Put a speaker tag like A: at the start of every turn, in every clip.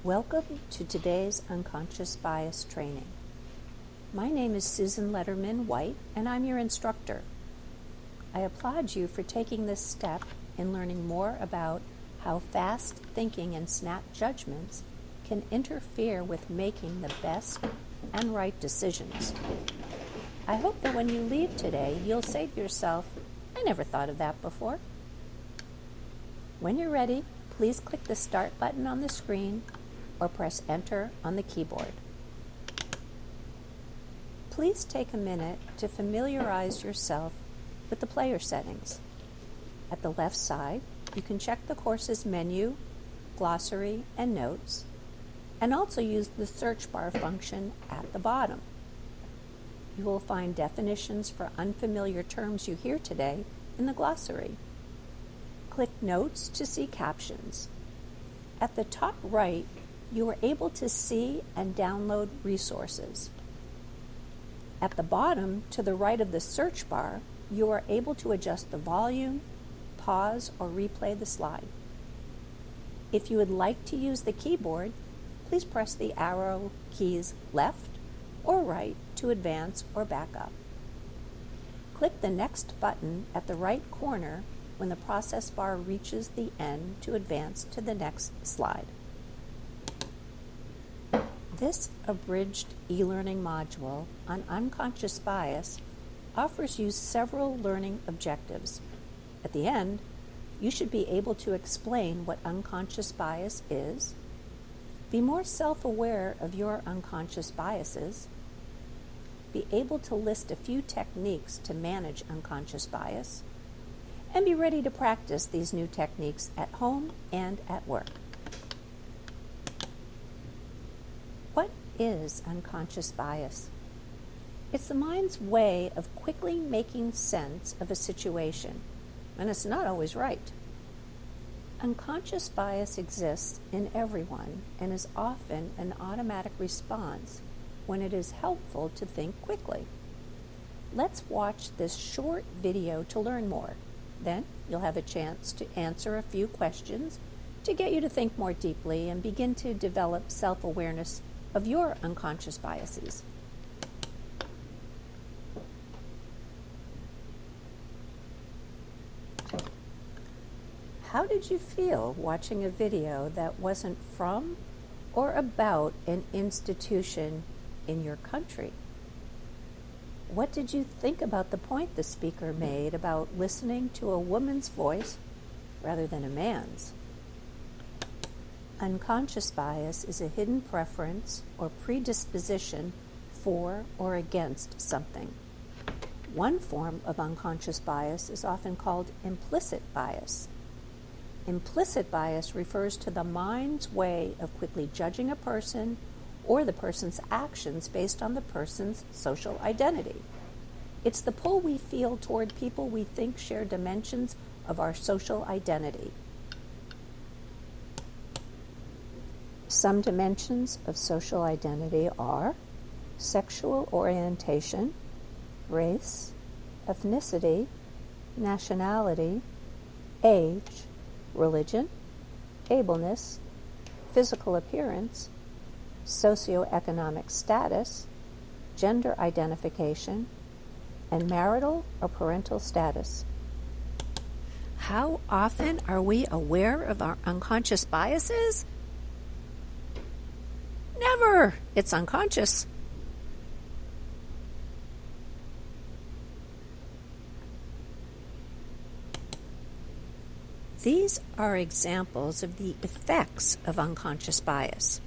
A: Welcome to today's Unconscious Bias training. My name is Susan Letterman White, and I'm your instructor. I applaud you for taking this step in learning more about how fast thinking and snap judgments can interfere with making the best and right decisions. I hope that when you leave today, you'll say to yourself, I never thought of that before. When you're ready, please click the Start button on the screen or press Enter on the keyboard. Please take a minute to familiarize yourself with the player settings. At the left side, you can check the course's menu, glossary, and notes, and also use the search bar function at the bottom. You will find definitions for unfamiliar terms you hear today in the glossary. Click Notes to see captions. At the top right, you are able to see and download resources. At the bottom, to the right of the search bar, you are able to adjust the volume, pause, or replay the slide. If you would like to use the keyboard, please press the arrow keys left or right to advance or back up. Click the Next button at the right corner when the process bar reaches the end to advance to the next slide. This abridged e-learning module on unconscious bias offers you several learning objectives. At the end, you should be able to explain what unconscious bias is, be more self-aware of your unconscious biases, be able to list a few techniques to manage unconscious bias, and be ready to practice these new techniques at home and at work. What is unconscious bias? It's the mind's way of quickly making sense of a situation, and it's not always right. Unconscious bias exists in everyone and is often an automatic response when it is helpful to think quickly. Let's watch this short video to learn more. Then you'll have a chance to answer a few questions to get you to think more deeply and begin to develop self-awareness of your unconscious biases. How did you feel watching a video that wasn't from or about an institution in your country? What did you think about the point the speaker made about listening to a woman's voice rather than a man's? Unconscious bias is a hidden preference or predisposition for or against something. One form of unconscious bias is often called implicit bias. Implicit bias refers to the mind's way of quickly judging a person or the person's actions based on the person's social identity. It's the pull we feel toward people we think share dimensions of our social identity. Some dimensions of social identity are sexual orientation, race, ethnicity, nationality, age, religion, ableness, physical appearance, socioeconomic status, gender identification, and marital or parental status. How often are we aware of our unconscious biases? Never! It's unconscious. These are examples of the effects of unconscious bias.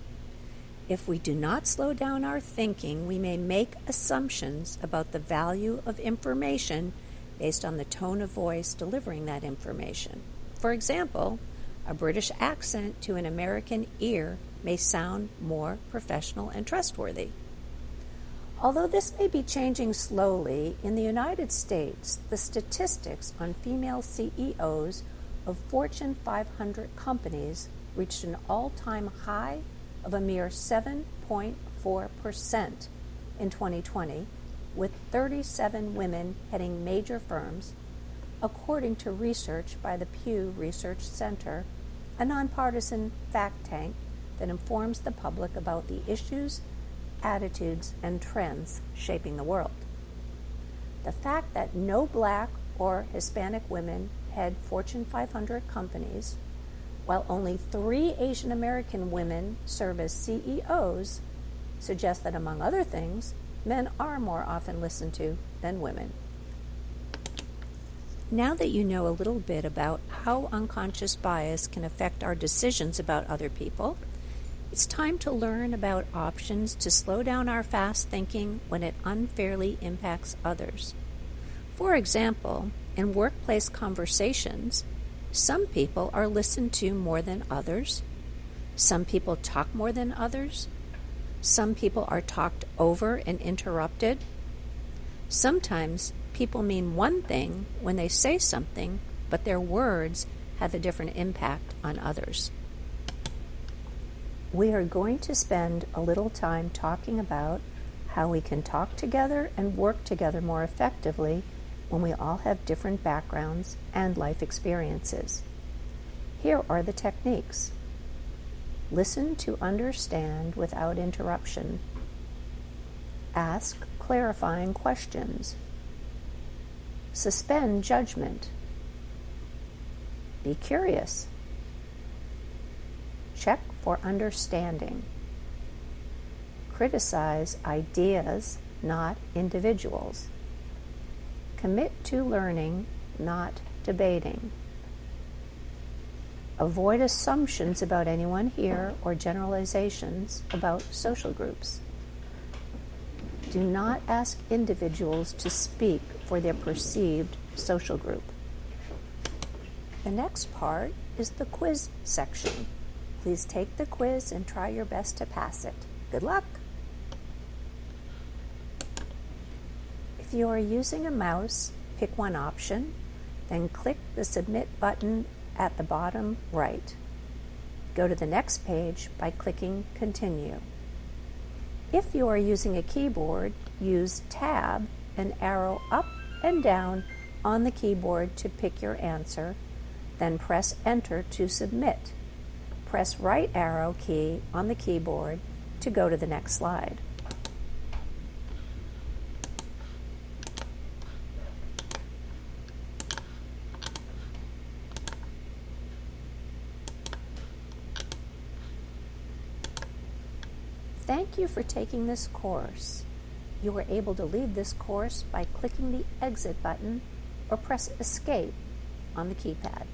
A: If we do not slow down our thinking, we may make assumptions about the value of information based on the tone of voice delivering that information. For example, a British accent to an American ear may sound more professional and trustworthy. Although this may be changing slowly, in the United States, the statistics on female CEOs of Fortune 500 companies reached an all-time high of a mere 7.4% in 2020, with 37 women heading major firms, according to research by the Pew Research Center, a nonpartisan fact tank that informs the public about the issues, attitudes, and trends shaping the world. The fact that no Black or Hispanic women head Fortune 500 companies, while only 3 Asian American women serve as CEOs, suggests that, among other things, men are more often listened to than women. Now that you know a little bit about how unconscious bias can affect our decisions about other people, it's time to learn about options to slow down our fast thinking when it unfairly impacts others. For example, in workplace conversations, some people are listened to more than others. Some people talk more than others. Some people are talked over and interrupted. Sometimes people mean one thing when they say something, but their words have a different impact on others. We are going to spend a little time talking about how we can talk together and work together more effectively when we all have different backgrounds and life experiences. Here are the techniques. Listen to understand without interruption. Ask clarifying questions. Suspend judgment. Be curious. Check for understanding. Criticize ideas, not individuals. Commit to learning, not debating. Avoid assumptions about anyone here or generalizations about social groups. Do not ask individuals to speak for their perceived social group. The next part is the quiz section. Please take the quiz and try your best to pass it. Good luck! If you are using a mouse, pick one option, then click the Submit button at the bottom right. Go to the next page by clicking Continue. If you are using a keyboard, use Tab and arrow up and down on the keyboard to pick your answer, then press Enter to submit. Press right arrow key on the keyboard to go to the next slide. Thank you for taking this course. You are able to leave this course by clicking the Exit button or press Escape on the keypad.